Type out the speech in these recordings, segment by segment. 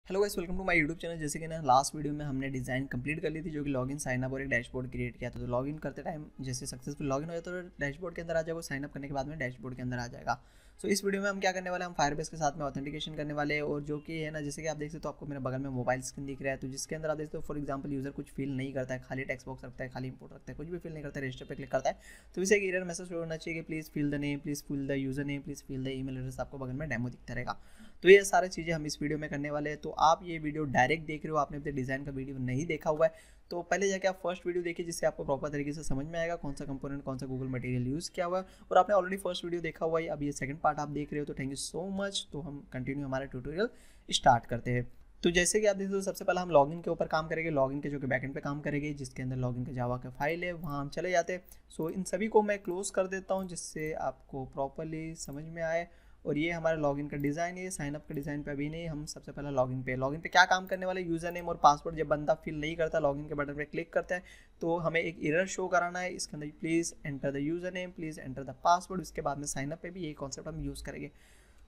Hello guys, welcome to my YouTube channel. जैसे कि ना लास्ट वीडियो में हमने डिज़ाइन कंप्लीट कर ली थी, जो कि लॉगिन साइन अप और एक डैशबोर्ड क्रिएट किया था। तो लॉगिन करते टाइम जैसे सक्सेसफुल लॉगिन हो जाए तो डैशबोर्ड के अंदर आ जाएगा, साइन अप करने के बाद में डैशबोर्ड के अंदर आ जाएगा। सो इस वीडियो में हम क्या करने वाले हैं, हम फायरबेस के साथ में ऑथेंटिकेशन करने वाले हैं। और जो कि है ना, जैसे कि आप देख सकते हो, आपको मेरे बगल में मोबाइल स्क्रीन दिख रहा है, तो जिसके अंदर आप देख सकते हो फॉर एग्जाम्पल यूजर कुछ फिल नहीं करता है, खाली टेक्स्ट बॉक्स रखता है, खाली इंपोर्ट रखता है, कुछ भी फिल नहीं करता है, रजिस्टर पे क्लिक करता है, तो इसे एक एरर मैसेज होना चाहिए कि please fill the name, please fill the user name, please fill the email address. आपको बगल में डेमो दिखता रहेगा। तो ये सारी चीज़ें हम इस वीडियो में करने वाले हैं। तो आप ये वीडियो डायरेक्ट देख रहे हो, आपने अपने डिज़ाइन का वीडियो नहीं देखा हुआ है, तो पहले जाके आप फर्स्ट वीडियो देखिए, जिससे आपको प्रॉपर तरीके से समझ में आएगा कौन सा कंपोनेंट, कौन सा गूगल मटेरियल यूज़ किया हुआ है। और आपने ऑलरेडी फर्स्ट वीडियो देखा हुआ है, अब ये सेकंड पार्ट आप देख रहे हो, तो थैंक यू सो मच। तो हम कंटिन्यू हमारा ट्यूटोरियल स्टार्ट करते हैं। तो जैसे कि आप देखते हो, सबसे पहले हम लॉगिन के ऊपर काम करेंगे, लॉगिन के जो कि बैकएंड पे काम करेंगे, जिसके अंदर लॉगिन का जावा का फाइल है, वहाँ हम चले जाते हैं। सो इन सभी को मैं क्लोज कर देता हूँ, जिससे आपको प्रॉपरली समझ में आए। और ये हमारा लॉगिन का डिज़ाइन है। साइन अप के डिज़ाइन पे अभी नहीं, हम सबसे पहले लॉगिन पे क्या काम करने वाले, यूज़र नेम और पासवर्ड जब बंदा फिल नहीं करता, लॉगिन के बटन पे क्लिक करता है, तो हमें एक एरर शो कराना है। इसके अंदर please enter the user name, please enter the password. उसके बाद में साइन अप पे भी यही कॉन्सेप्ट हम यूज़ करेंगे।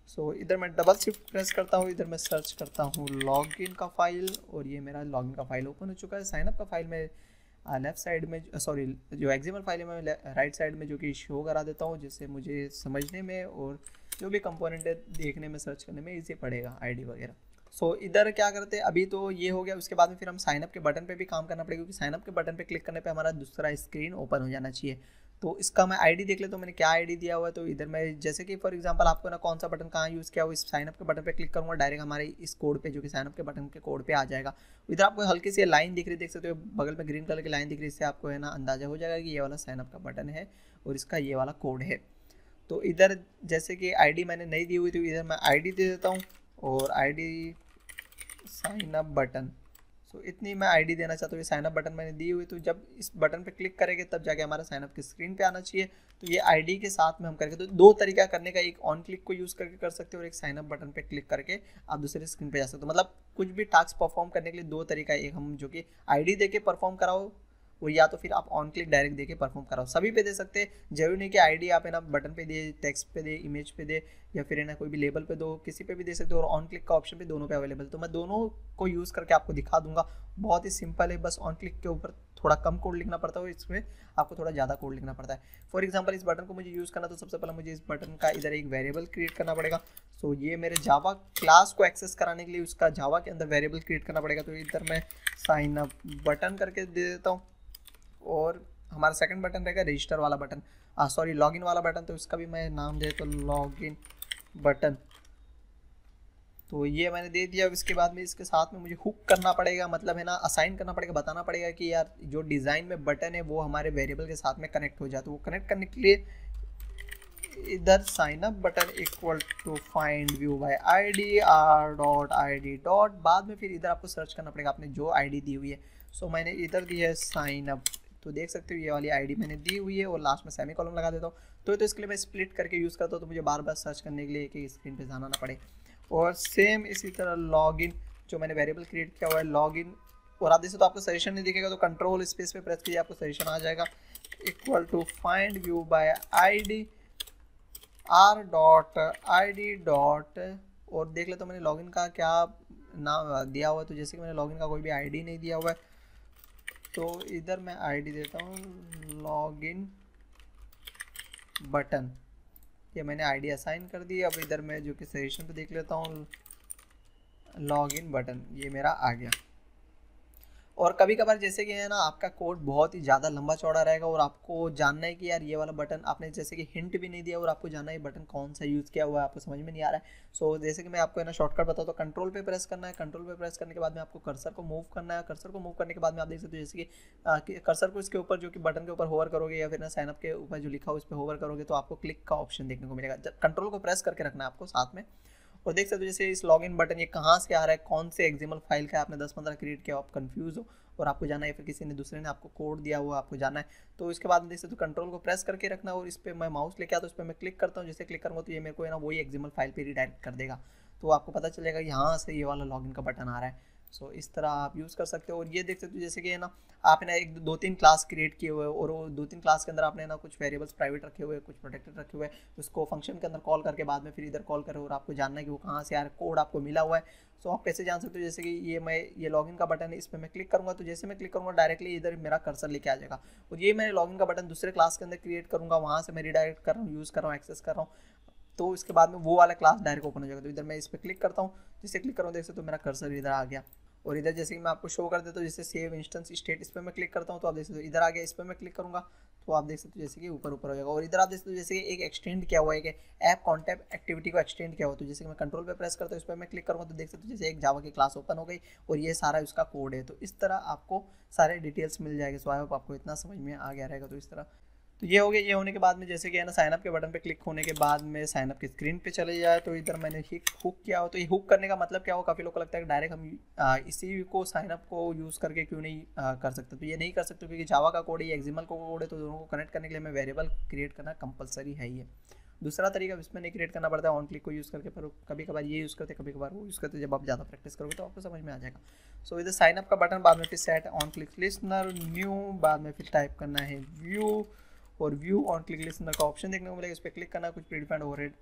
सो इधर मैं डबल शिफ्ट प्रेस करता हूँ, इधर मैं सर्च करता हूँ लॉगिन का फाइल, और ये मेरा लॉगिन का फाइल ओपन हो चुका है। साइन अप का फाइल में लेफ्ट साइड में, सॉरी, जो एक्सएमएल फाइल है मैं राइट साइड में जो कि शो करा देता हूँ, जिससे मुझे समझने में और जो भी कंपोनेंट है देखने में, सर्च करने में ईजी पड़ेगा, आईडी वगैरह। सो इधर क्या करते हैं, अभी तो ये हो गया। उसके बाद में फिर हम साइनअप के बटन पे भी काम करना पड़ेगा, क्योंकि साइनअप के बटन पे क्लिक करने पे हमारा दूसरा स्क्रीन ओपन हो जाना चाहिए। तो इसका मैं आईडी देख लेता हूँ, मैंने क्या आईडी दिया हुआ है। तो इधर मैं जैसे कि फॉर एग्जांपल आपको ना कौन सा बटन कहाँ यूज़ किया हुआ, इस साइनअप के बटन पे क्लिक करूँगा, डायरेक्ट हमारे इस कोड पे, जो कि साइनअप के बटन के कोड पे आ जाएगा। इधर आपको हल्की सी लाइन दिख रही, देख सकते हो बगल में ग्रीन कलर की लाइन दिख रही है, इससे आपको है ना अंदाजा हो जाएगा कि ये वाला साइनअप का बटन है और इसका ये वाला कोड है। तो इधर जैसे कि आईडी मैंने नहीं दी हुई, तो इधर मैं आईडी दे देता हूँ, और आईडी साइन अप बटन। सो इतनी मैं आईडी देना चाहता हूँ। ये साइन अप बटन मैंने दी हुई, तो जब इस बटन पे क्लिक करेंगे तब जाके हमारा साइन अप की स्क्रीन पे आना चाहिए। तो ये आईडी के साथ में हम करेंगे। तो दो तरीका करने का, एक ऑन क्लिक को यूज़ करके कर सकते हो, और एक साइन अप बटन पे क्लिक करके आप दूसरे स्क्रीन पे जा सकते हो। मतलब कुछ भी टास्क परफॉर्म करने के लिए दो तरीका है, एक हम जो कि आईडी दे के परफॉर्म कराओ, वो या तो फिर आप ऑन क्लिक डायरेक्ट देके परफॉर्म कराओ। सभी पे दे सकते हैं, जरूरी नहीं कि आईडी आप है ना बटन पे दे, टेक्स्ट पे दे, इमेज पे दे, या फिर है ना कोई भी लेबल पे दो, किसी पे भी दे सकते हो। और ऑन क्लिक का ऑप्शन भी दोनों पे अवेलेबल, तो मैं दोनों को यूज़ करके आपको दिखा दूंगा। बहुत ही सिंपल है, बस ऑन क्लिक के ऊपर थोड़ा कम कोड लिखना पड़ता है, इसमें आपको थोड़ा ज़्यादा कोड लिखना पड़ता है। फॉर एग्जाम्पल इस बटन को मुझे यूज़ करना, तो सबसे पहले मुझे इस बटन का इधर एक वेरिएबल क्रिएट करना पड़ेगा। सो ये मेरे जावा क्लास को एक्सेस कराने के लिए उसका जावा के अंदर वेरिएबल क्रिएट करना पड़ेगा। तो इधर मैं साइन अप बटन करके दे देता हूँ, और हमारा सेकंड बटन रहेगा रजिस्टर वाला बटन, सॉरी लॉगिन वाला बटन। तो इसका भी मैं नाम दे, तो लॉगिन बटन। तो ये मैंने दे दिया। अब इसके बाद में इसके साथ में मुझे हुक करना पड़ेगा, मतलब है ना असाइन करना पड़ेगा, बताना पड़ेगा कि यार जो डिज़ाइन में बटन है वो हमारे वेरिएबल के साथ में कनेक्ट हो जाए। तो वो कनेक्ट करने के लिए इधर sign up button equal to find view by ID R dot ID dot, बाद में फिर इधर आपको सर्च करना पड़ेगा आपने जो आईडी दी हुई है। सो मैंने इधर दी है साइन अप, तो देख सकते हो ये वाली आईडी मैंने दी हुई है, और लास्ट में सेमी कॉलम लगा देता हूँ। तो इसके लिए मैं स्प्लिट करके यूज़ करता हूँ, तो मुझे बार बार सर्च करने के लिए एक एक स्क्रीन पे जाना ना पड़े। और सेम इसी तरह लॉगिन, जो मैंने वेरिएबल क्रिएट किया हुआ है लॉगिन, और आप देखो तो आपको सजेशन नहीं दिखेगा, तो कंट्रोल स्पेस पे प्रेस कीजिए, आपको सजेशन आ जाएगा। Equal to find view by ID R dot I D dot, और देख लेता हूँ मैंने लॉगिन का क्या नाम दिया हुआ है। तो जैसे कि मैंने लॉगिन का कोई भी आईडी नहीं दिया हुआ है, तो इधर मैं आईडी देता हूँ लॉगिन बटन। ये मैंने आईडी असाइन कर दी। अब इधर मैं जो कि सजेशन पे देख लेता हूँ लॉगिन बटन, ये मेरा आ गया। और कभी कभार जैसे कि है ना आपका कोड बहुत ही ज़्यादा लंबा चौड़ा रहेगा, और आपको जानना है कि यार ये वाला बटन आपने जैसे कि हिंट भी नहीं दिया, और आपको जानना है बटन कौन सा यूज़ किया हुआ है, आपको समझ में नहीं आ रहा है। सो जैसे कि मैं आपको है ना शॉर्टकट बताऊँ, तो कंट्रोल पे प्रेस करना है। कंट्रोल पे प्रेस करने के बाद में आपको कर्सर को मूव करना है। कर्सर को मूव करने के बाद में आप देख सकते हो जैसे कि कर्सर को इसके ऊपर, जो कि बटन के ऊपर होवर करोगे, या फिर ना साइनअप के ऊपर जो लिखा हो उस पर होवर करोगे, तो आपको क्लिक का ऑप्शन देखने को मिलेगा। कंट्रोल को प्रेस करके रखना है आपको साथ में। और देख सकते हो जैसे इस लॉगिन बटन ये कहाँ से आ रहा है, कौन से एक्सएमएल फाइल का आपने 10-15 क्रिएट किया, आप कंफ्यूज हो और आपको जाना है, फिर किसी ने दूसरे ने आपको कोड दिया हुआ आपको जाना है। तो इसके बाद देख सकते हो कंट्रोल को प्रेस करके रखना, और इस पर मैं माउस लेके आता हूँ, इस पर मैं क्लिक करता हूँ। जैसे क्लिक करूँगा तो ये मेरे को है ना वही एक्सएमएल फाइल पे रिडायरेक्ट कर देगा। तो आपको पता चलेगा यहाँ से ये वाला लॉगिन का बटन आ रहा है। सो इस तरह आप यूज़ कर सकते हो। और ये देख सकते हो जैसे कि है ना, आप ना एक दो तीन क्लास क्रिएट किए हुए और वो दो तीन क्लास के अंदर आपने ना कुछ वेरिएबल्स प्राइवेट रखे हुए, कुछ प्रोटेक्टेड रखे हुए, उसको फंक्शन के अंदर कॉल करके बाद में फिर इधर कॉल करो और आपको जानना है कि वो कहाँ से आ रहा है, कोड आपको मिला हुआ है। सो आप कैसे जान सकते हो, जैसे कि ये लॉगिन का बटन है, इस पर मैं क्लिक करूँगा तो जैसे मैं क्लिक करूँगा डायरेक्टली इधर मेरा कर्सर लेके आ जाएगा। और ये मैंने लॉगिन का बटन दूसरे क्लास के अंदर क्रिएट करूँगा, वहाँ से मैं रिडायरेक्ट कर रहा हूँ, यूज़ कर रहा हूँ, एक्सेस कर रहा हूँ, तो इसके बाद में वो वाला क्लास डायरेक्ट ओपन हो जाएगा। तो इधर मैं इस पर क्लिक करता हूँ, जिससे क्लिक करूँ देख सकते तो मेरा कर्सर इधर आ गया। और इधर जैसे कि मैं आपको शो कर देता हूँ, जैसे सेव इंस्टेंस स्टेट, इस पर मैं क्लिक करता हूँ तो आप देख सकते हो इधर आ गया। इस पर मैं क्लिक करूँगा तो आप देख सकते हो जैसे कि ऊपर ऊपर हो जाएगा। और इधर आप देख सकते हो जैसे कि एक एक्सटेंड किया हुआ है कि ऐप कॉन्टैक्ट एक्टिविटी को एक्सटेंड किया हुआ। तो जैसे कि मैं कंट्रोल पे प्रेस करता हूँ, इस पर मैं क्लिक करूँगा तो देख सकते हो जैसे एक जावा की क्लास ओपन हो गई और ये सारा उसका कोड है। तो इस तरह आपको सारे डिटेल्स मिल जाएंगे। सो आई होप आपको इतना समझ में आ गया रहेगा। तो इस तरह तो ये हो गया। ये होने के बाद में जैसे कि है ना, साइनअप के बटन पे क्लिक होने के बाद में साइनअप की स्क्रीन पे चले जाए तो इधर मैंने हुक किया हो। तो ये हुक करने का मतलब क्या हो, काफ़ी लोगों को लगता है कि डायरेक्ट हम इसी को साइनअप को यूज़ करके क्यों नहीं कर सकते। तो ये नहीं कर सकते क्योंकि जावा का कोड है, एक्सिमल का कोड है, तो दोनों को कनेक्ट करने के लिए हमें वेरिएबल क्रिएट करना कंपलसरी है ही है। दूसरा तरीका इसमें नहीं क्रिएट करना पड़ता है, ऑन क्लिक को यूज़ करके, पर कभी कभार ये यूज़ करते, कभी कभार वो यूज़ करते। जब आप ज़्यादा प्रैक्टिस करोगे तो आपको समझ में आ जाएगा। सो इधर साइनअप का बटन, बाद में फिर set on click listener new, बाद में फिर टाइप करना है व्यू, और व्यू ऑन क्लिक लिस्नर का ऑप्शन देखने को मिलेगा, इस पर क्लिक करना। कुछ प्रीडिफाइंड ओवरहेड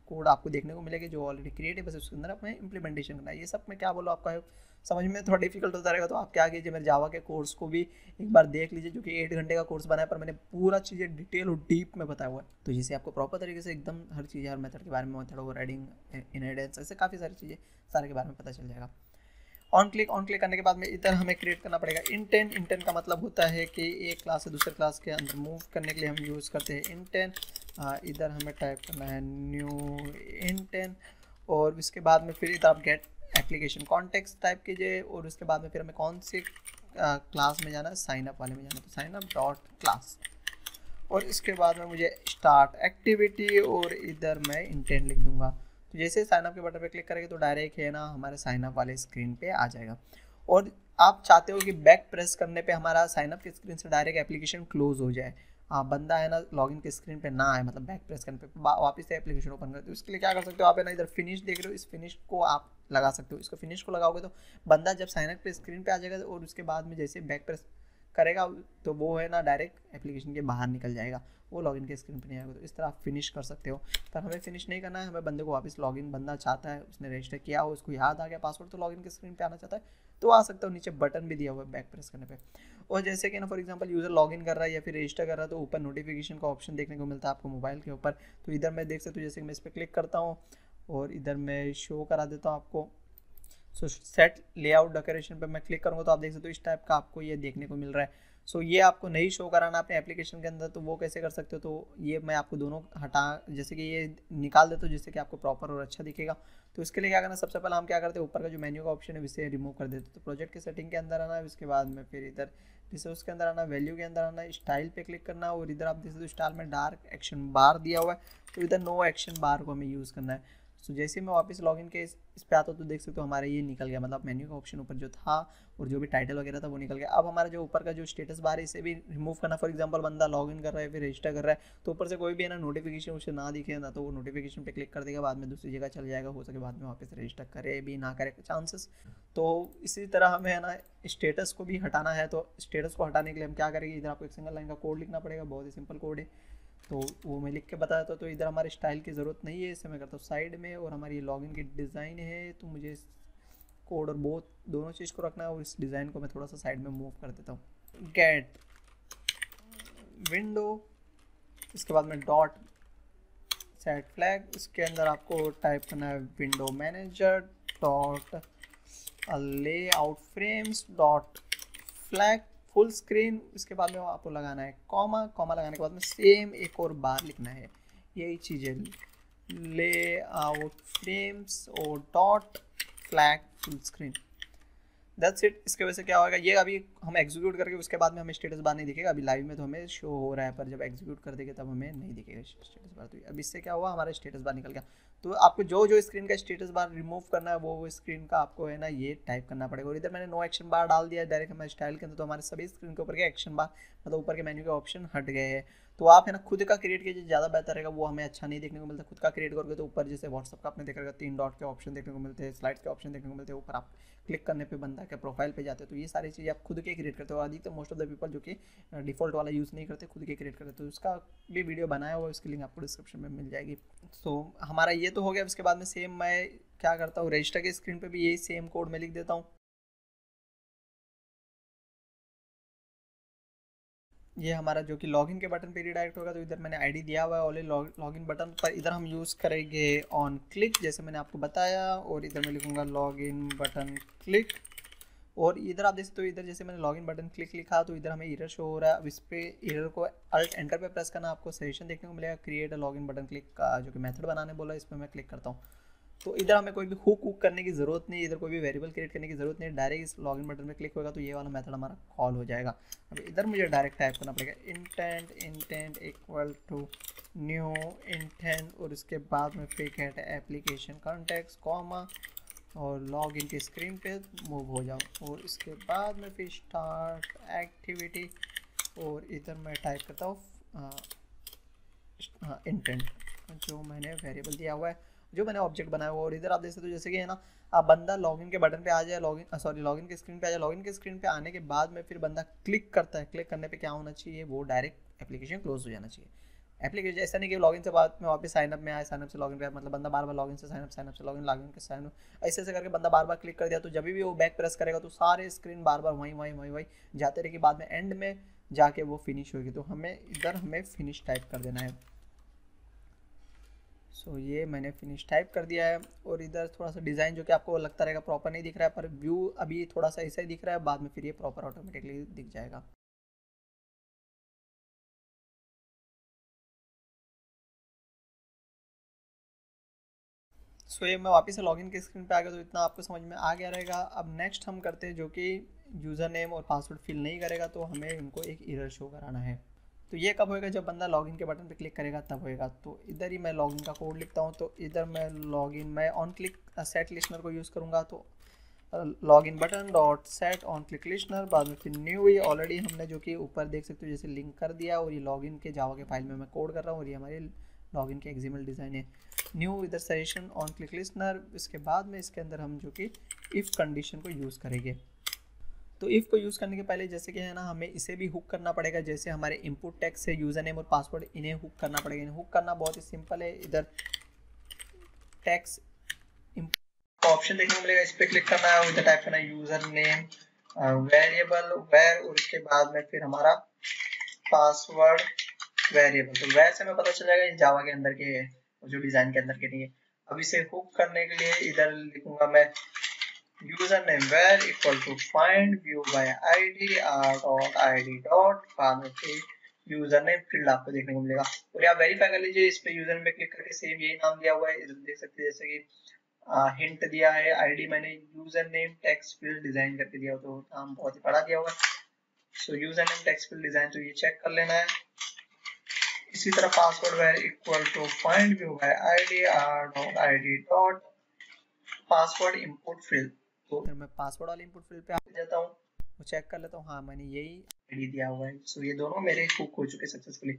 कोड आपको देखने को मिलेगा जो ऑलरेडी क्रिएट है, बस उसके अंदर अपने इंप्लीमेंटेशन करना है। ये सब मैं क्या बोलूँ, आपका समझ में थोड़ा डिफिकल्ट होता रहेगा, तो आप क्या कीजिए, मेरे जावा के कोर्स को भी एक बार देख लीजिए, जो कि 8 घंटे का कोर्स बनाया, पर मैंने पूरा चीज़ें डिटेल और डीप में बताया हुआ है। तो जिससे आपको प्रॉपर तरीके से एकदम हर चीज़, हर मेथड के बारे में, मेथड ओवरराइडिंग, इनहेरिटेंस, ऐसे काफ़ी सारी चीज़ें सारे के बारे में पता चल जाएगा। ऑन क्लिक करने के बाद में इधर हमें क्रिएट करना पड़ेगा इंटेंट। इंटेंट का मतलब होता है कि एक क्लास से दूसरे क्लास के अंदर मूव करने के लिए हम यूज़ करते हैं इंटेंट। इधर हमें टाइप करना है न्यू इंटेंट, और इसके बाद में फिर इधर आप गेट एप्लीकेशन कॉन्टेक्स्ट टाइप कीजिए, और उसके बाद में फिर हमें कौन सी क्लास में जाना है, साइनअप वाले में जाना है, तो साइनअप डॉट क्लास। और इसके बाद में मुझे स्टार्ट एक्टिविटी, और इधर मैं इंटेंट लिख दूंगा। तो जैसे साइनअप के बटन पे क्लिक करेंगे तो डायरेक्ट है ना हमारे साइनअप वाले स्क्रीन पे आ जाएगा। और आप चाहते हो कि बैक प्रेस करने पे हमारा साइनअप की स्क्रीन से डायरेक्ट एप्लीकेशन क्लोज हो जाए, बंदा है ना लॉगिन की स्क्रीन पे ना आए, मतलब बैक प्रेस करने पे वापस से एप्लीकेशन ओपन करते हो। इसके लिए क्या कर सकते हो, आप है ना इधर फिनिश देख रहे हो, इस फिनिश को आप लगा सकते हो। इसको फिनिश को लगाओगे तो बंदा जब साइनअप की स्क्रीन पे आ जाएगा और उसके बाद में जैसे बैक प्रेस करेगा तो वो है ना डायरेक्ट एप्लीकेशन के बाहर निकल जाएगा, वो लॉगिन के स्क्रीन पे नहीं आएगा। तो इस तरह आप फिनिश कर सकते हो, पर हमें फिनिश नहीं करना है, हमें बंदे को वापस लॉगिन, बंदा चाहता है, उसने रजिस्टर किया हो, उसको याद आ गया पासवर्ड, तो लॉगिन के स्क्रीन पे आना चाहता है तो आ सकता हो। नीचे बटन भी दिया हुआ है बैक प्रेस करने पे। और जैसे कि ना फॉर एग्जांपल यूज़र लॉगिन कर रहा है या फिर रजिस्टर कर रहा है तो ऊपर नोटिफिकेशन का ऑप्शन देखने को मिलता है आपको मोबाइल के ऊपर। तो इधर मैं देख सकता हूँ, जैसे कि मैं इस पर क्लिक करता हूँ और इधर मैं शो करा देता हूँ आपको। सो सेट लेआउट डेकोरेशन पे मैं क्लिक करूँगा तो आप देख सकते हो इस टाइप का आपको ये देखने को मिल रहा है। सो ये आपको नहीं शो कराना अपने एप्लीकेशन के अंदर, तो वो कैसे कर सकते हो, तो ये मैं आपको दोनों हटा, जैसे कि ये निकाल देता हूँ जिससे कि आपको प्रॉपर और अच्छा दिखेगा। तो इसके लिए क्या करना, सबसे पहले हम क्या करते हैं, ऊपर का जो मेन्यू का ऑप्शन है इसे रिमूव कर देते हैं। तो प्रोजेक्ट के सेटिंग के अंदर आना है, इसके बाद में फिर इधर रिसोर्स के अंदर आना, वैल्यू के अंदर आना, स्टाइल पे क्लिक करना, और इधर आप देख सकते हो स्टाइल में डार्क एक्शन बार दिया हुआ है, तो इधर नो एक्शन बार को हमें यूज़ करना है। सो जैसे ही मैं वापस लॉगिन के इस पे आता हूँ तो देख सकते हो हमारा ये निकल गया, मतलब मेन्यू का ऑप्शन ऊपर जो था और जो भी टाइटल वगैरह था वो निकल गया। अब हमारा जो ऊपर का जो स्टेटस बार है इसे भी रिमूव करना। फॉर एग्जांपल बंदा लॉगिन कर रहा है फिर रजिस्टर कर रहा है तो ऊपर से कोई भी है ना नोटिफिकेशन उसे ना दिखे ना, तो वो नोटिफिकेशन पे क्लिक कर देगा, बाद में दूसरी जगह चल जाएगा, हो सके बाद में वापस रजिस्टर करे भी ना करे चांसेस। तो इसी तरह हमें है ना स्टेटस को भी हटाना है, तो स्टेटस को हटाने के लिए हम क्या करेंगे, इधर आपको एक सिंगल लाइन का कोड लिखना पड़ेगा, बहुत ही सिंपल कोड है, तो वो मैं लिख के बताया था। तो इधर हमारे स्टाइल की ज़रूरत नहीं है, इसे मैं करता हूँ साइड में, और हमारी ये लॉगिन की डिज़ाइन है तो मुझे कोड और बोथ दोनों चीज़ को रखना है, और इस डिज़ाइन को मैं थोड़ा सा साइड में मूव कर देता हूँ। गेट विंडो, इसके बाद में डॉट सेट फ्लैग, इसके अंदर आपको टाइप करना है window manager dot layout frames dot flag full screen. इसके बाद में आपको लगाना है कॉमा, कॉमा लगाने के बाद में सेम एक और बार लिखना है, यही चीज़ें लेआउट फ्रेम्स और dot flag full screen, that's it. इसके वजह से क्या होगा, ये अभी हम एग्जीक्यूट करके उसके बाद में हमें स्टेटस बार नहीं दिखेगा, अभी लाइव में तो हमें शो हो रहा है, पर जब एग्जीक्यूट कर देंगे तब हमें नहीं दिखेगा स्टेटस बार। तो अब इससे क्या हुआ, हमारा स्टेटस बार निकल गया। तो आपको जो जो स्क्रीन का स्टेटस बार रिमूव करना है वो स्क्रीन का आपको है ना ये टाइप करना पड़ेगा। और इधर मैंने नो एक्शन बार डाल दिया डायरेक्ट हमारे स्टाइल के अंदर, तो हमारे सभी स्क्रीन के ऊपर के एक्शन बार मतलब ऊपर के मेन्यू के ऑप्शन हट गए हैं। तो आप है ना खुद का क्रिएट कीजिए, ज़्यादा बेहतर रहेगा, वो हमें अच्छा नहीं देखने को मिलता। खुद का क्रिएट करोगे तो ऊपर जैसे व्हाट्सअप का आपने देखा होगा 3 डॉट के ऑप्शन देखने को मिलते हैं, स्लाइड्स के ऑप्शन देखने को मिलते हैं, ऊपर आप क्लिक करने पे बंदा के प्रोफाइल पे जाते हैं। तो ये सारी चीज़ें आप खुद के क्रिएट करते हो। अधिकतर मोस्ट ऑफ द पीपल जो कि डिफॉल्ट वाला यूज़ नहीं करते, खुद के क्रिएट करते, तो उसका भी वीडियो बनाया हुआ है, उसकी लिंक आपको डिस्क्रिप्शन में मिल जाएगी। तो हमारा ये तो हो गया। उसके बाद में सेम मैं क्या करता हूँ, रजिस्टर के स्क्रीन पे भी यही सेम कोड में लिख देता हूँ। ये हमारा जो कि लॉगिन के बटन पे रिडायरेक्ट होगा, तो इधर मैंने आईडी दिया हुआ है ऑलरेडी लॉगिन बटन पर। इधर हम यूज़ करेंगे ऑन क्लिक जैसे मैंने आपको बताया, और इधर मैं लिखूँगा लॉगिन बटन क्लिक। और इधर आप देख सकते हो, इधर जैसे मैंने लॉगिन बटन क्लिक लिखा तो इधर हमें एरर शो हो रहा है। अब इस पे एरर को अल्ट एंटर पे प्रेस करना, आपको सजेशन देखने को मिलेगा create a login button click का, जो कि मेथड बनाने बोला, इस पर मैं क्लिक करता हूँ। तो इधर हमें कोई भी हुक करने की ज़रूरत नहीं, इधर कोई भी वेरिएबल क्रिएट करने की ज़रूरत नहीं, डायरेक्ट इस लॉगिन बटन में क्लिक होगा तो ये वाला मेथड हमारा कॉल हो जाएगा। अब इधर मुझे डायरेक्ट टाइप करना पड़ेगा intent equal to new intent, और उसके बाद में फिर कहते हैं एप्लीकेशन कॉन्टेक्स्ट कॉमा, और लॉगिन की स्क्रीन पे मूव हो जाऊँ, और इसके बाद में फिर स्टार्ट एक्टिविटी, और इधर मैं टाइप करता हूँ इंटेंट, जो मैंने वेरिएबल दिया हुआ है, जो मैंने ऑब्जेक्ट बनाया हुआ। और इधर आप देख सकते हो जैसे कि है ना, आप बंदा लॉगिन के बटन पे आ जाए, लॉगिन की स्क्रीन पे आ जाए, लॉगिन की स्क्रीन पे आने के बाद में फिर बंदा क्लिक करता है, क्लिक करने पे क्या होना चाहिए, वो डायरेक्ट एप्लीकेशन क्लोज हो जाना चाहिए। एप्लीकेशन ऐसा नहीं कि लॉगिन से बाद में वापस साइनअप में आए, साइनअप से लॉगिन पे, मतलब बंदा बार बार लॉगिन से साइनअप, साइनअप से लॉगिन, लॉगिन के साइनअप, ऐसे ऐसे करके बंदा बार बार क्लिक कर दिया, तो जब भी वो बैक प्रेस करेगा तो सारे स्क्रीन बार बार वहीं जाते रहेगी, बाद में एंड में जाके वो फिनिश होगी। तो हमें फिनिश टाइप कर देना है। सो ये मैंने फिनिश टाइप कर दिया है। और इधर थोड़ा सा डिज़ाइन जो कि आपको लगता रहेगा प्रॉपर नहीं दिख रहा है, पर व्यू अभी थोड़ा सा ऐसा ही दिख रहा है, बाद में फिर ये प्रॉपर ऑटोमेटिकली दिख जाएगा। सो ये मैं वापस से लॉगिन की स्क्रीन पे आ गया, तो इतना आपको समझ में आ गया रहेगा। अब नेक्स्ट हम करते हैं जो कि यूज़र नेम और पासवर्ड फिल नहीं करेगा, तो हमें इनको एक एरर शो कराना है। तो ये कब होएगा, जब बंदा लॉगिन के बटन पे क्लिक करेगा तब होएगा। तो इधर ही मैं लॉगिन का कोड लिखता हूँ। तो इधर मैं ऑन क्लिक सेट लिस्टनर को यूज़ करूँगा। तो login button dot set on click listener, बाद में फिर न्यू, ये ऑलरेडी हमने जो कि ऊपर देख सकते हो जैसे लिंक कर दिया, और ये लॉगिन के जावा के फाइल में मैं कोड कर रहा हूँ, और ये हमारे लॉगिन के एक्सएमएल डिज़ाइन है। न्यू इधर सजेशन ऑन क्लिक लिस्टनर, इसके बाद में इसके अंदर हम जो कि इफ़ कंडीशन को यूज़ करेंगे। तो इफ़ को यूज़ करने के पहले जैसे कि है ना, हमें इसे भी हुक करना पड़ेगा, जैसे हमारे इनपुट टेक्स्ट से यूज़र नेम और पासवर्ड, इन्हें हुक करना पड़ेगा। इन्हें हुक करना बहुत ही सिंपल है। इधर टेक्स्ट ऑप्शन देखने को मिलेगा, इस पर क्लिक करना है, इधर टाइप करना है यूज़र नेम वेरिएबल वेर, और उसके बाद में फिर हमारा पासवर्ड वेरिएबल। तो वेर से हमें पता चल जाएगा ये जावा के अंदर के है, जो डिज़ाइन के अंदर के नहीं है। अब इसे हुक करने के लिए इधर लिखूंगा मैं user name var equal to find view by ID R dot ID dot, बाद में फिर यूजर नेम फील्ड आपको देखने को मिलेगा। और आप वेरीफाई कर लीजिए, इस पे यूजर नेम पे क्लिक करके सेम यही नाम दिया हुआ है, इधर देख सकते हैं जैसे कि हिंट दिया है। आईडी मैंने user name text field design करके दिया, तो नाम बहुत ही बड़ा दिया हुआ है। So user name text field design, तो ये चेक कर लेना है। इसी तरह password var equal to find view by ID R dot ID dot password input field. तो फिर मैं पासवर्ड वाले इनपुट फील्ड पे आ जाता हूँ, वो चेक कर लेता हूँ, हाँ मैंने यही आईडी दिया हुआ है। सो ये दोनों मेरे हुक हो चुके सक्सेसफुली।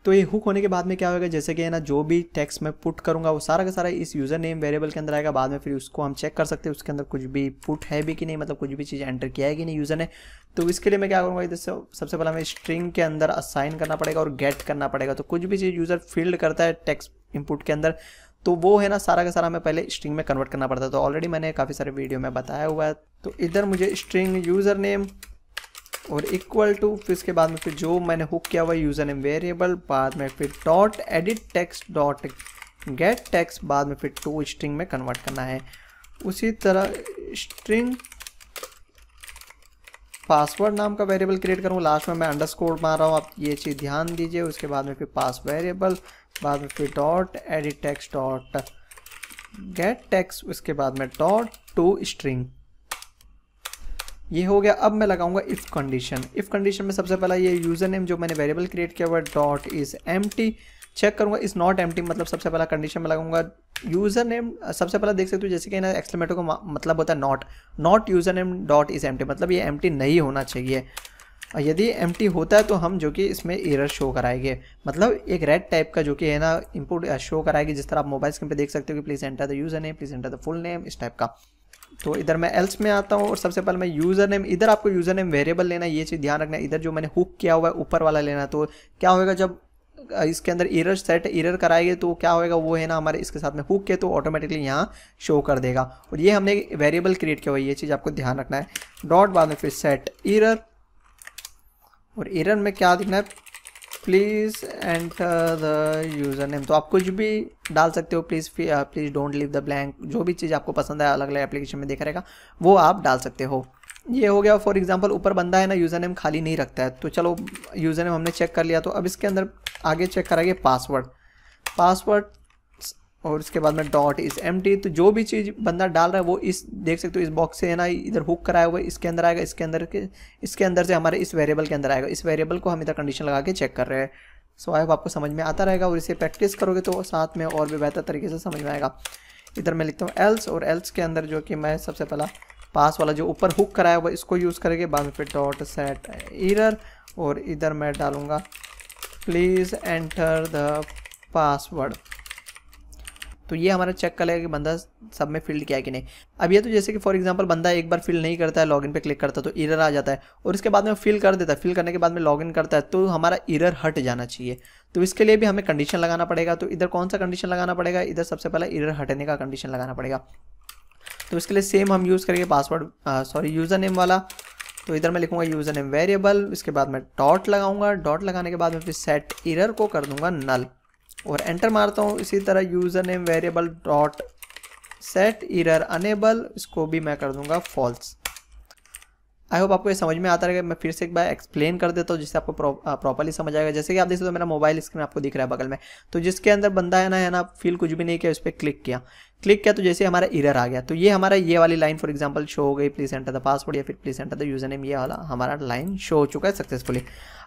तो ये हुक होने के बाद में क्या होगा, जैसे कि है ना, जो भी टेक्स्ट मैं पुट करूंगा वो सारा का सारा इस यूज़र नेम वेरिएबल के अंदर आएगा। बाद में फिर उसको हम चेक कर सकते हैं उसके अंदर कुछ भी पुट है भी कि नहीं, मतलब कुछ भी चीज़ एंटर किया है कि नहीं यूज़र ने। तो इसके लिए मैं क्या करूँगा, इधर से सबसे पहले हमें स्ट्रिंग के अंदर असाइन करना पड़ेगा और गेट करना पड़ेगा। तो कुछ भी चीज़ यूज़र फील्ड करता है टेक्स्ट इनपुट के अंदर, तो वो है ना सारा का सारा हमें पहले स्ट्रिंग में कन्वर्ट करना पड़ता है। तो ऑलरेडी मैंने काफ़ी सारे वीडियो में बताया हुआ है। तो इधर मुझे स्ट्रिंग यूज़र नेम और इक्वल टू, फिर इसके बाद में फिर जो मैंने हुक किया हुआ यूज़र नेम वेरिएबल, बाद में फिर dot edit text dot gate text, बाद में फिर टू स्ट्रिंग में कन्वर्ट करना है। उसी तरह स्ट्रिंग पासवर्ड नाम का वेरिएबल क्रिएट करूँ, लास्ट में मैं अंडरस्कोर मार रहा हूँ, आप ये चीज़ ध्यान दीजिए। उसके बाद में फिर पास वेरिएबल, बाद में फिर dot edit text dot gate text, उसके बाद में डॉट टू स्ट्रिंग। ये हो गया। अब मैं लगाऊंगा इफ़ कंडीशन। इफ़ कंडीशन में सबसे पहला ये यूज़र नेम जो मैंने वेरिएबल क्रिएट किया हुआ है डॉट इज़ एम्प्टी, चेक करूंगा इज़ नॉट एम्प्टी, मतलब सबसे पहला कंडीशन में लगाऊंगा यूज़र नेम सबसे पहले देख सकते हो जैसे कि ना एक्सक्लेमेटर का मतलब होता है not user name dot is empty, मतलब ये एम्प्टी नहीं होना चाहिए। यदि एम्प्टी होता है तो हम जो कि इसमें एरर शो कराएंगे, मतलब एक रेड टाइप का जो कि है ना इनपुट शो कराएगी, जिस तरह आप मोबाइल स्क्रीन पे देख सकते हो कि please enter the user name, please enter the full name, इस टाइप का। तो इधर मैं एल्स में आता हूँ और सबसे पहले मैं यूज़र नेम, इधर आपको यूज़र नेम वेरिएबल लेना है, ये चीज़ ध्यान रखना है। इधर जो मैंने हुक किया हुआ है ऊपर वाला लेना है, तो क्या होगा जब इसके अंदर एरर सेट एरर कराएंगे तो क्या होगा वो है ना हमारे इसके साथ में हुक के तो ऑटोमेटिकली यहाँ शो कर देगा। और ये हमने वेरिएबल क्रिएट किया हुआ है, ये चीज़ आपको ध्यान रखना है। डॉट बाद में फिर सेट एरर, और एरर में क्या दिखना है, please enter the user name. तो आप कुछ भी डाल सकते हो, please don't leave the blank, जो भी चीज़ आपको पसंद है अलग अलग एप्लीकेशन में देखा रहेगा वो आप डाल सकते हो। ये हो गया। फॉर एग्जांपल ऊपर बंदा है ना यूज़र नेम खाली नहीं रखता है, तो चलो यूज़र नेम हमने चेक कर लिया, तो अब इसके अंदर आगे चेक करेंगे पासवर्ड और इसके बाद में डॉट इज़ एम्प्टी। तो जो भी चीज़ बंदा डाल रहा है वो इस देख सकते हो इस बॉक्स से है ना इधर हुक कराया हुआ है, इसके अंदर आएगा, इसके अंदर से हमारे इस वेरिएबल के अंदर आएगा। इस वेरिएबल को हम इधर कंडीशन लगा के चेक कर रहे हैं। सो आई होप आपको समझ में आता रहेगा, और इसे प्रैक्टिस करोगे तो साथ में और भी बेहतर तरीके से समझ में आएगा। इधर मैं लिखता हूँ एल्स, और एल्स के अंदर जो कि मैं सबसे पहला पास वाला जो ऊपर हुक कराया हुआ इसको यूज़ करेंगे, बाद में फिर डॉट सेट एरर, और इधर मैं डालूँगा प्लीज़ एंटर द पासवर्ड। तो ये हमारा चेक कर लेगा कि बंदा सब में फिल किया है कि नहीं। अब ये तो जैसे कि फॉर एग्जांपल बंदा एक बार फिल नहीं करता है, लॉगिन पे क्लिक करता है तो एरर आ जाता है, और इसके बाद में फिल कर देता है, फिल करने के बाद में लॉगिन करता है तो हमारा एरर हट जाना चाहिए। तो इसके लिए भी हमें कंडीशन लगाना पड़ेगा। तो इधर कौन सा कंडीशन लगाना पड़ेगा, इधर सबसे पहले एरर हटने का कंडीशन लगाना पड़ेगा। तो इसके लिए सेम हम यूज़ करेंगे यूज़र नेम वाला। तो इधर मैं लिखूँगा यूज़र नेम वेरिएबल, इसके बाद मैं डॉट लगाऊंगा, डॉट लगाने के बाद में फिर सेट एरर को कर दूंगा नल, और एंटर मारता हूँ। इसी तरह user name variable dot set error enable, इसको भी मैं कर दूंगा फॉल्स। आई होप आपको ये समझ में आता रहेगा। मैं फिर से एक बार एक्सप्लेन कर देता हूँ जिससे आपको प्रॉपर्ली समझ आएगा। जैसे कि आप देख सकते हो मेरा मोबाइल स्क्रीन आपको दिख रहा है बगल में, तो जिसके अंदर बंदा है ना फिल कुछ भी नहीं किया, उस पर क्लिक किया तो जैसे हमारा एरर आ गया, तो ये हमारा ये वाली लाइन फॉर एग्जांपल शो हो गई, प्लीज़ एंटर द पासवर्ड या फिर please enter the user name, ये वाला हमारा लाइन शो हो चुका है सक्सेसफुली।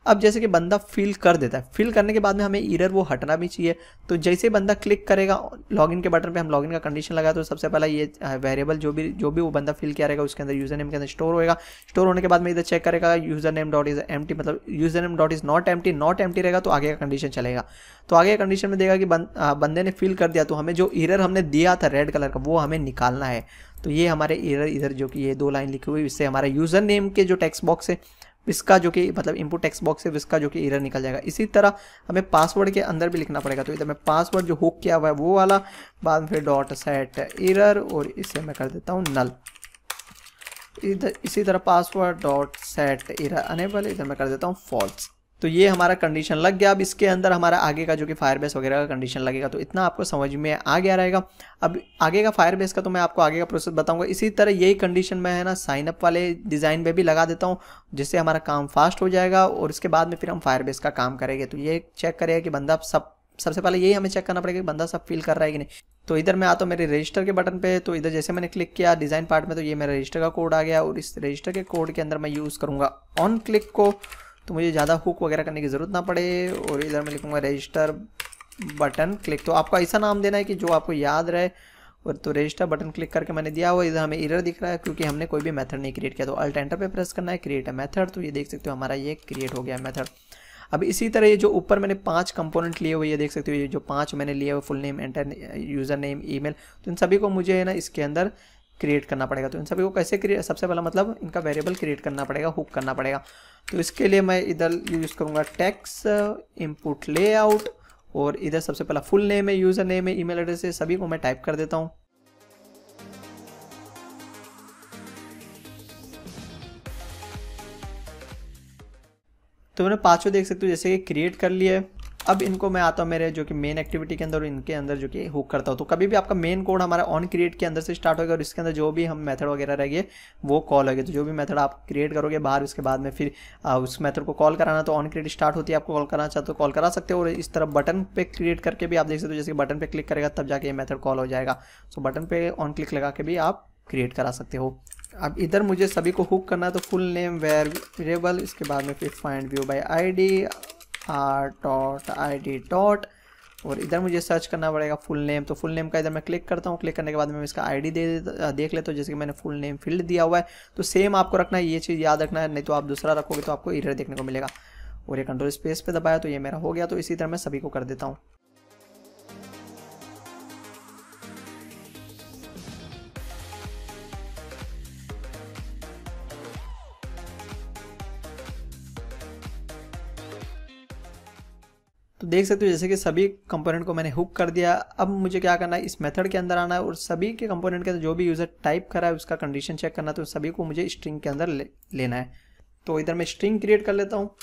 अब जैसे कि बंदा फिल कर देता है, फिल करने के बाद में हमें एरर वो हटना भी चाहिए। तो जैसे बंदा क्लिक करेगा लॉगिन के बटन पे, हम लॉगिन का कंडीशन लगा, तो सबसे पहला ये वेरिएबल जो भी वो बंदा फिल किया रहेगा उसके अंदर यूज़र नेम के अंदर स्टोर होएगा। स्टोर होने के बाद में इधर चेक करेगा user name dot is empty, मतलब user name dot is not empty रहेगा तो आगे का कंडीशन चलेगा। तो आगे का कंडीशन में देगा कि बंदे ने फिल कर दिया, तो हमें जो एरर हमने दिया था रेड कलर का वो हमें निकालना है। तो ये हमारे एरर इधर जो कि ये 2 लाइन लिखी हुई, इससे हमारा यूज़र नेम के जो टेक्स्ट बॉक्स है इसका जो कि मतलब इनपुट टेक्स्ट बॉक्स है इसका जो कि एरर निकल जाएगा। इसी तरह हमें पासवर्ड के अंदर भी लिखना पड़ेगा। तो इधर मैं पासवर्ड जो हुक किया हुआ है वो वाला, बाद में फिर डॉट सेट एरर, और इसे मैं कर देता हूँ नल। इधर इसी तरह password dot set error enable, इधर मैं कर देता हूँ फॉल्स। तो ये हमारा कंडीशन लग गया। अब इसके अंदर हमारा आगे का जो कि फायरबेस वगैरह का कंडीशन लगेगा। तो इतना आपको समझ में आ गया रहेगा। अब आगे का फायरबेस का तो मैं आपको आगे का प्रोसेस बताऊंगा। इसी तरह यही कंडीशन मैं है ना साइन अप वाले डिज़ाइन में भी लगा देता हूँ, जिससे हमारा काम फास्ट हो जाएगा, और इसके बाद में फिर हम फायरबेस का काम करेंगे। तो ये चेक करेगा कि बंदा सबसे पहले यही हमें चेक करना पड़ेगा कि बंदा सब फिल कर रहा है कि नहीं। तो इधर मैं आता हूँ मेरे रजिस्टर के बटन पे, तो इधर जैसे मैंने क्लिक किया डिज़ाइन पार्ट में, तो ये मेरा रजिस्टर का कोड आ गया, और इस रजिस्टर के कोड के अंदर मैं यूज़ करूँगा ऑन क्लिक को, तो मुझे ज़्यादा हुक वगैरह करने की ज़रूरत ना पड़े। और इधर मैं लिखूँगा रजिस्टर बटन क्लिक। तो आपको ऐसा नाम देना है कि जो आपको याद रहे। और तो रजिस्टर बटन क्लिक करके मैंने दिया हुआ, इधर हमें एरर दिख रहा है क्योंकि हमने कोई भी मेथड नहीं क्रिएट किया। तो अल्ट एंटर पे प्रेस करना है, क्रिएट अ मेथड। तो ये देख सकते हो हमारा ये क्रिएट हो गया मेथड। अब इसी तरह ये जो ऊपर मैंने 5 कंपोनेंट लिए हुए, ये देख सकते हो ये जो 5 मैंने लिए हुए, full name, enter, user name, email, तो इन सभी को मुझे है ना इसके अंदर क्रिएट करना पड़ेगा। तो इन सभी को कैसे क्रिएट, सबसे पहला मतलब इनका वेरिएबल क्रिएट करना पड़ेगा, हुक करना पड़ेगा। तो इसके लिए मैं इधर यूज़ करूँगा टेक्स्ट इनपुट लेआउट, और इधर सबसे पहला फुल नेम है, यूज़र नेम है, ईमेल एड्रेस है, सभी को मैं टाइप कर देता हूँ। तो मैंने 5 देख सकते हो जैसे कि क्रिएट कर लिए। अब इनको मैं आता हूँ मेरे जो कि मेन एक्टिविटी के अंदर, और इनके अंदर जो कि हुक करता हूँ। तो कभी भी आपका मेन कोड हमारा ऑन क्रिएट के अंदर से स्टार्ट होगा, और इसके अंदर जो भी हम मेथड वगैरह रहेंगे वो कॉल होगी। तो जो भी मेथड आप क्रिएट करोगे बाहर, उसके बाद में फिर उस मेथड को कॉल कराना, तो ऑन क्रिएट स्टार्ट होती है, आपको कॉल कराना चाहते हो कॉल करा सकते हो। और इस तरह बटन पे क्रिएट करके भी आप देख सकते हो, जैसे बटन पे क्लिक करेगा तब जाके ये मेथड कॉल हो जाएगा। सो बटन पे ऑन क्लिक लगा के भी आप क्रिएट करा सकते हो। अब इधर मुझे सभी को हुक करना है, तो फुल नेम वेरिएबल, इसके बाद में फिर find view by ID r.id dot, और इधर मुझे सर्च करना पड़ेगा फुल नेम। तो फुल नेम का इधर मैं क्लिक करता हूँ, क्लिक करने के बाद मैं इसका आईडी देख लेता हूँ, जैसे कि मैंने फुल नेम फील्ड दिया हुआ है। तो सेम आपको रखना है, ये चीज़ याद रखना है, नहीं तो आप दूसरा रखोगे तो आपको एरर देखने को मिलेगा। और ये कंट्रोल स्पेस पे दबाया तो ये मेरा हो गया। तो इसी तरह मैं सभी को कर देता हूँ। तो देख सकते हो जैसे कि सभी कंपोनेंट को मैंने हुक कर दिया। अब मुझे क्या करना है, इस मेथड के अंदर आना है और सभी के कंपोनेंट के अंदर जो भी यूज़र टाइप करा है उसका कंडीशन चेक करना है। तो सभी को मुझे स्ट्रिंग के अंदर लेना है। तो इधर मैं स्ट्रिंग क्रिएट कर लेता हूँ।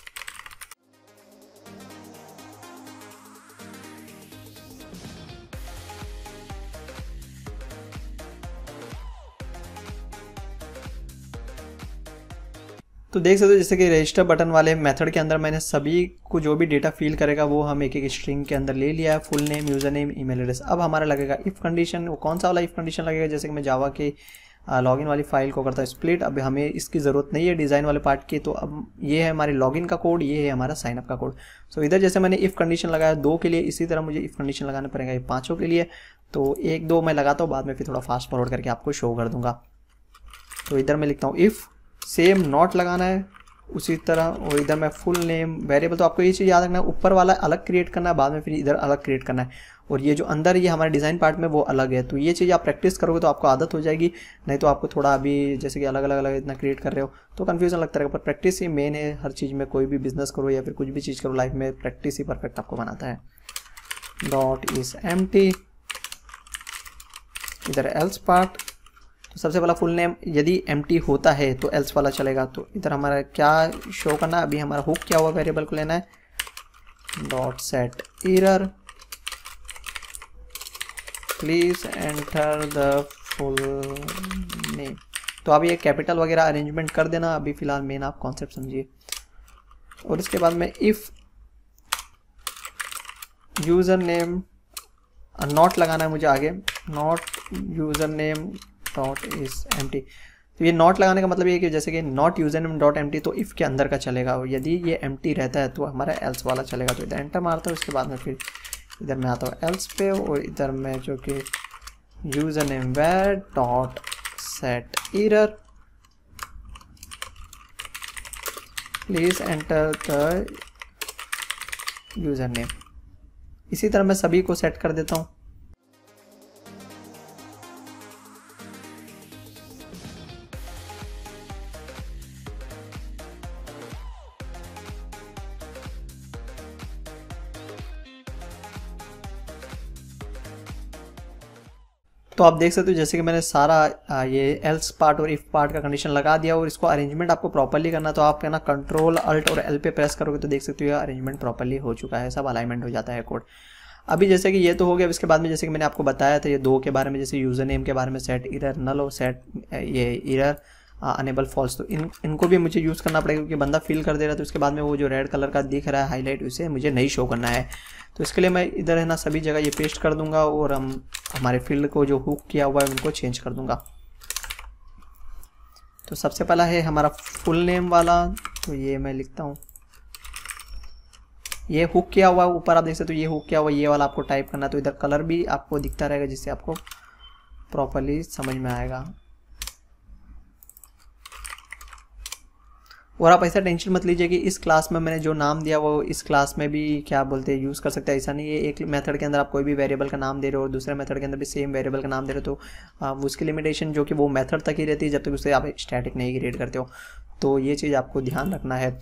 तो देख सकते हो जैसे कि रजिस्टर बटन वाले मेथड के अंदर मैंने सभी को जो भी डेटा फिल करेगा वो हम एक एक स्ट्रिंग के अंदर ले लिया है, full name, user name, email address. अब हमारा लगेगा इफ़ कंडीशन। वो कौन सा वाला इफ़ कंडीशन लगेगा, जैसे कि मैं जावा के लॉगिन वाली फाइल को करता हूँ स्प्लिट। अब हमें इसकी ज़रूरत नहीं है डिज़ाइन वाले पार्ट की। तो अब ये है हमारे लॉगिन का कोड, ये है हमारा साइनअप का कोड। सो इधर जैसे मैंने इफ़ कंडीशन लगाया 2 के लिए, इसी तरह मुझे इफ़ कंडीशन लगाना पड़ेगा ये 5 के लिए। तो 1 2 मैं लगाता हूँ, बाद में फिर थोड़ा फास्ट फॉरवर्ड करके आपको शो कर दूंगा। तो इधर मैं लिखता हूँ इफ़, सेम नॉट लगाना है उसी तरह। और इधर मैं फुल नेम वेरिएबल, तो आपको ये चीज़ याद रखना है, ऊपर वाला अलग क्रिएट करना है, बाद में फिर इधर अलग क्रिएट करना है। और ये जो अंदर ये हमारे डिज़ाइन पार्ट में वो अलग है। तो ये चीज़ आप प्रैक्टिस करोगे तो आपको आदत हो जाएगी, नहीं तो आपको थोड़ा अभी जैसे कि अलग अलग इतना क्रिएट कर रहे हो तो कन्फ्यूजन लगता रहेगा। पर प्रैक्टिस ही मेन है हर चीज़ में, कोई भी बिजनेस करो या फिर कुछ भी चीज़ करो लाइफ में, प्रैक्टिस ही परफेक्ट आपको बनाता है। डॉट इज एम्प्टी, इधर एल्स पार्ट। तो सबसे पहला फुल नेम यदि एम्प्टी होता है तो एल्स वाला चलेगा। तो इधर हमारा क्या शो करना है, अभी हमारा हुक क्या हुआ वेरिएबल को लेना है, dot set error, please enter the full name. तो अभी ये कैपिटल वगैरह अरेंजमेंट कर देना, अभी फिलहाल मेन आप कॉन्सेप्ट समझिए। और इसके बाद में इफ यूजर नेम नॉट लगाना है मुझे आगे, not user name dot is empty. तो ये नॉट लगाने का मतलब ये कि जैसे कि not user name dot empty, तो इफ़ के अंदर का चलेगा, और यदि ये एम्प्टी रहता है तो हमारा एल्स वाला चलेगा। तो इधर एंटर मारता हूँ, उसके बाद में फिर इधर मैं आता हूँ एल्स पे, और इधर मैं जो कि user name var dot set error, please enter the user name. इसी तरह मैं सभी को सेट कर देता हूँ। तो आप देख सकते हो जैसे कि मैंने सारा ये एल्स पार्ट और इफ़ पार्ट का कंडीशन लगा दिया, और इसको अरेंजमेंट आपको प्रॉपर्ली करना, तो आप कहना कंट्रोल अल्ट और एल पे प्रेस करोगे तो देख सकते हो ये अरेंजमेंट प्रॉपर्ली हो चुका है, सब अलाइनमेंट हो जाता है कोड। अभी जैसे कि ये तो हो गया। इसके बाद में जैसे कि मैंने आपको बताया था ये 2 के बारे में, जैसे यूज़र नेम के बारे में सेट एरर नल और सेट ये एरर अनेबल फॉल्स। तो इनको भी मुझे यूज़ करना पड़ेगा क्योंकि बंदा फिल कर दे रहा है। तो उसके बाद में वो जो रेड कलर का दिख रहा है हाईलाइट, उसे मुझे नहीं शो करना है। तो इसके लिए मैं इधर है ना सभी जगह ये पेस्ट कर दूंगा, और हम हमारे फील्ड को जो हुक किया हुआ है उनको चेंज कर दूंगा। तो सबसे पहला है हमारा फुल नेम वाला, तो ये मैं लिखता हूँ, ये हुक किया हुआ है ऊपर, आप देख सकते हो ये हुक किया हुआ, ये वाला आपको टाइप करना है। तो इधर कलर भी आपको दिखता रहेगा जिससे आपको प्रॉपर्ली समझ में आएगा। और आप ऐसा टेंशन मत लीजिए कि इस क्लास में मैंने जो नाम दिया वो इस क्लास में भी क्या बोलते हैं यूज़ कर सकते हैं, ऐसा नहीं है। एक मेथड के अंदर आप कोई भी वेरिएबल का नाम दे रहे हो और दूसरे मेथड के अंदर भी सेम वेरिएबल का नाम दे रहे हो, तो उसकी लिमिटेशन जो कि वो मेथड तक ही रहती है जब तक उसे आप स्टैटिक नहीं क्रिएट करते हो। तो ये चीज़ आपको ध्यान रखना है।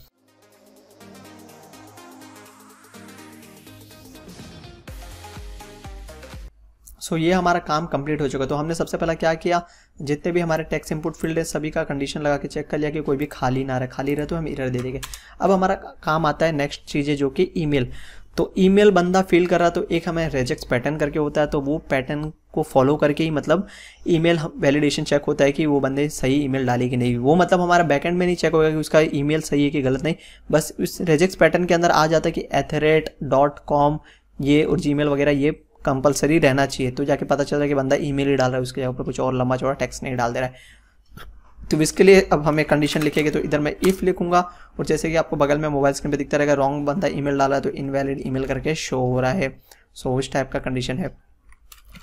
सो ये हमारा काम कंप्लीट हो चुका। तो हमने सबसे पहला क्या किया, जितने भी हमारे टेक्स्ट इनपुट फील्ड है सभी का कंडीशन लगा के चेक कर लिया कि कोई भी खाली ना रहे, खाली रहे तो हम एरर दे देंगे। अब हमारा काम आता है नेक्स्ट चीज़ें जो कि ईमेल। तो ईमेल बंदा फिल कर रहा तो एक हमें रेजेक्ट पैटर्न करके होता है, तो वो पैटर्न को फॉलो करके ही मतलब ईमेल वैलिडेशन चेक होता है कि वो बंदे सही ईमेल डाली कि नहीं। वो मतलब हमारा बैकएंड में नहीं चेक होगा कि उसका ईमेल सही है कि गलत नहीं, बस उस रेजेक्ट पैटर्न के अंदर आ जाता है कि @.com ये और जीमेल वगैरह ये कंपलसरी रहना चाहिए। तो जाके पता चल रहा है कि बंदा ईमेल ही डाल रहा है, उसके ऊपर कुछ और लंबा चौड़ा टेक्स्ट नहीं डाल दे रहा है। तो इसके लिए अब हमें कंडीशन लिखेंगे, तो इधर मैं इफ़ लिखूंगा, और जैसे कि आपको बगल में मोबाइल स्क्रीन पे दिखता रहेगा रॉन्ग बंदा ईमेल डाला है तो इनवैलिड ईमेल करके शो हो रहा है। सो इस टाइप का कंडीशन है।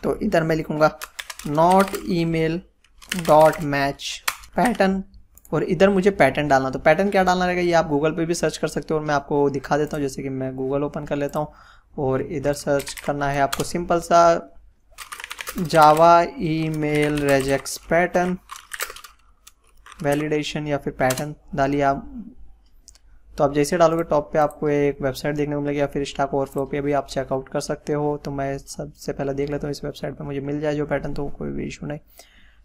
तो इधर मैं लिखूँगा not email dot match pattern, और इधर मुझे पैटर्न डालना। तो पैटर्न क्या डालना रहेगा ये आप गूगल पे भी सर्च कर सकते हो, और मैं आपको दिखा देता हूँ। जैसे कि मैं गूगल ओपन कर लेता हूँ और इधर सर्च करना है आपको सिंपल सा जावा ईमेल रेजेक्स पैटर्न वैलिडेशन, या फिर पैटर्न डालिए आप। तो आप जैसे डालोगे टॉप पे आपको एक वेबसाइट देखने को मिलेगी, या फिर स्टैक ओवरफ्लो पे भी आप चेकआउट कर सकते हो। तो मैं सबसे पहले देख लेता हूँ इस वेबसाइट पे मुझे मिल जाए जो पैटर्न, तो कोई भी इशू नहीं।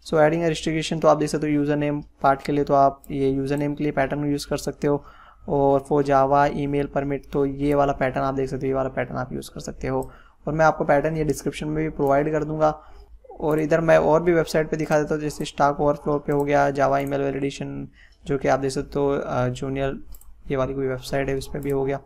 सो एडिंग रिस्ट्रिक्शन, तो आप देख सकते हो यूज़र नेम पार्ट के लिए, तो आप ये यूज़र नेम के लिए पैटर्न यूज़ कर सकते हो। और फॉर जावा ईमेल परमिट, तो ये वाला पैटर्न आप देख सकते हो, ये वाला पैटर्न आप यूज़ कर सकते हो। और मैं आपको पैटर्न ये डिस्क्रिप्शन में भी प्रोवाइड कर दूंगा। और इधर मैं और भी वेबसाइट पे दिखा देता हूँ, जैसे स्टैक ओवरफ्लो पे हो गया, जावा ईमेल वैलिडेशन जो कि आप देख सकते हो जूनियर ये वाली कोई वेबसाइट है उस पर भी हो गया।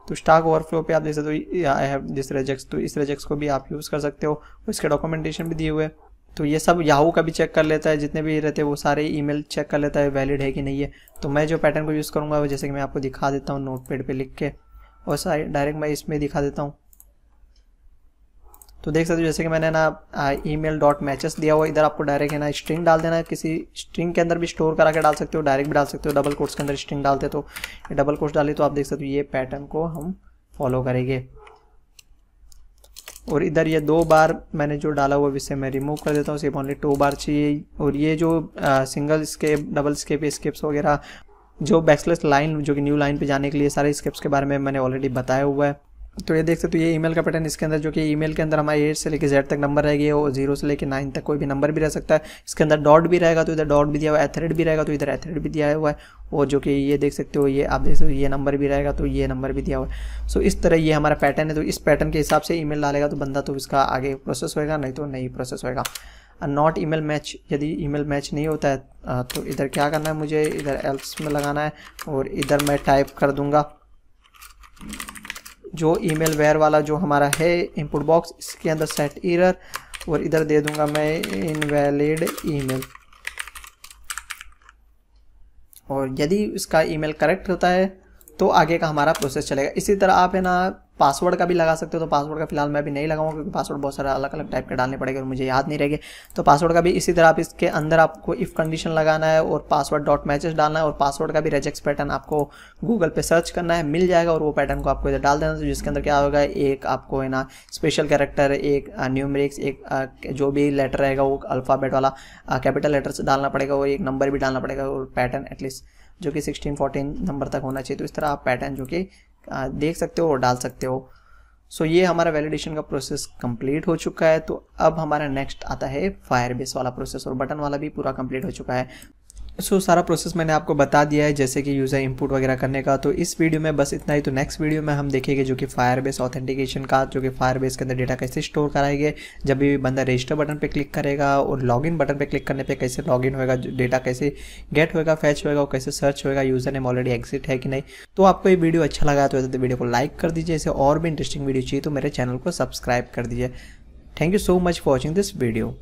तो स्टैक ओवरफ्लो पे आप देख सकते हो आई हैव दिस रेजेक्स, तो इस रेजेक्स को भी आप यूज़ कर सकते हो। इसके डॉक्यूमेंटेशन भी दिए हुए। तो ये सब याहू का भी चेक कर लेता है, जितने भी रहते हैं वो सारे ईमेल चेक कर लेता है वैलिड है कि नहीं है। तो मैं जो पैटर्न को यूज़ करूँगा वो जैसे कि मैं आपको दिखा देता हूँ नोटपैड पे लिख के, और डायरेक्ट मैं इसमें दिखा देता हूँ। तो देख सकते हो जैसे कि मैंने ना ईमेल डॉट मैचेस दिया हुआ, इधर आपको डायरेक्ट है ना स्ट्रिंग डाल देना है। किसी स्ट्रिंग के अंदर भी स्टोर करा के डाल सकते हो, डायरेक्ट भी डाल सकते हो। डबल कोट्स के अंदर स्ट्रिंग डालते तो डबल कोट्स डाली, तो आप देख सकते हो ये पैटर्न को हम फॉलो करेंगे। और इधर ये 2 बार मैंने जो डाला हुआ इसे मैं रिमूव कर देता हूँ, सिर्फ ओनली 2 बार चाहिए। और ये जो single escape, double escape, escapes वगैरह, जो बैकस्लैश लाइन जो कि न्यू लाइन पे जाने के लिए, सारे स्केप्स के बारे में मैंने ऑलरेडी बताया हुआ है। तो ये देख सकते हो ये ईमेल का पैटर्न, इसके अंदर जो कि ईमेल के अंदर हमारे 8 से लेकर Z तक नंबर रहेगी, और 0 से लेकर 9 तक कोई भी नंबर भी रह सकता है। इसके अंदर डॉट भी रहेगा तो इधर डॉट भी दिया हुआ है, एथरेड भी रहेगा तो इधर एथरेड भी दिया हुआ है। और जो कि ये देख सकते हो ये आप देख सकते हो ये नंबर भी रहेगा तो ये नंबर भी दिया हुआ है। सो इस तरह ये हमारा पैटर्न है। तो इस पैटर्न के हिसाब से ईमेल डालेगा तो बंदा तो इसका आगे प्रोसेस होएगा, नहीं तो नहीं प्रोसेस होएगा। नॉट ईमेल मैच, यदि ईमेल मैच नहीं होता है तो इधर क्या करना है, मुझे इधर एल्स में लगाना है, और इधर मैं टाइप कर दूंगा जो ईमेल वेयर वाला जो हमारा है इनपुट बॉक्स, इसके अंदर सेट एरर, और इधर दे दूंगा मैं इनवैलिड ईमेल। और यदि इसका ईमेल करेक्ट होता है तो आगे का हमारा प्रोसेस चलेगा। इसी तरह आप है ना पासवर्ड का भी लगा सकते हो। तो पासवर्ड का फिलहाल मैं अभी नहीं लगाऊंगा क्योंकि पासवर्ड बहुत सारा अलग अलग टाइप के डालने पड़ेंगे और मुझे याद नहीं रहेंगे। तो पासवर्ड का भी इसी तरह आप इसके अंदर आपको इफ़ कंडीशन लगाना है और पासवर्ड डॉट मैचेस डालना है, और पासवर्ड का भी रेजेक्स पैटर्न आपको गूगल पे सर्च करना है, मिल जाएगा, और वो पैटर्न को आपको इधर डाल देना। तो जिसके अंदर क्या होगा, एक आपको है ना स्पेशल कैरेक्टर, एक न्यूमेरिक्स, एक जो भी लेटर रहेगा वो अल्फ़ाबेट वाला कैपिटल लेटर्स डालना पड़ेगा, और एक नंबर भी डालना पड़ेगा, और पैटर्न एटलीस्ट जो कि 16-14 नंबर तक होना चाहिए। तो इस तरह आप पैटर्न जो कि देख सकते हो और डाल सकते हो। सो ये हमारा वैलिडेशन का प्रोसेस कंप्लीट हो चुका है। तो अब हमारा नेक्स्ट आता है फायरबेस वाला प्रोसेस, और बटन वाला भी पूरा कंप्लीट हो चुका है। सो सारा प्रोसेस मैंने आपको बता दिया है, जैसे कि यूज़र इनपुट वगैरह करने का। तो इस वीडियो में बस इतना ही। तो नेक्स्ट वीडियो में हम देखेंगे जो कि फायरबेस ऑथेंटिकेशन का, जो कि फायरबेस के अंदर डेटा कैसे स्टोर कराएंगे, जब भी बंदा रजिस्टर बटन पे क्लिक करेगा, और लॉगिन बटन पे क्लिक करने पे कैसे लॉगिन होएगा, डेटा कैसे गेट होएगा, फैच होएगा, और कैसे सर्च होएगा, यूज़र नेम ऑलरेडी एग्जिट है कि नहीं। तो आपको ये वीडियो अच्छा लगा तो वीडियो को लाइक कर दीजिए। इसे और भी इंटरेस्टिंग वीडियो चाहिए तो मेरे चैनल को सब्सक्राइब कर दीजिए। Thank you so much for watching this video.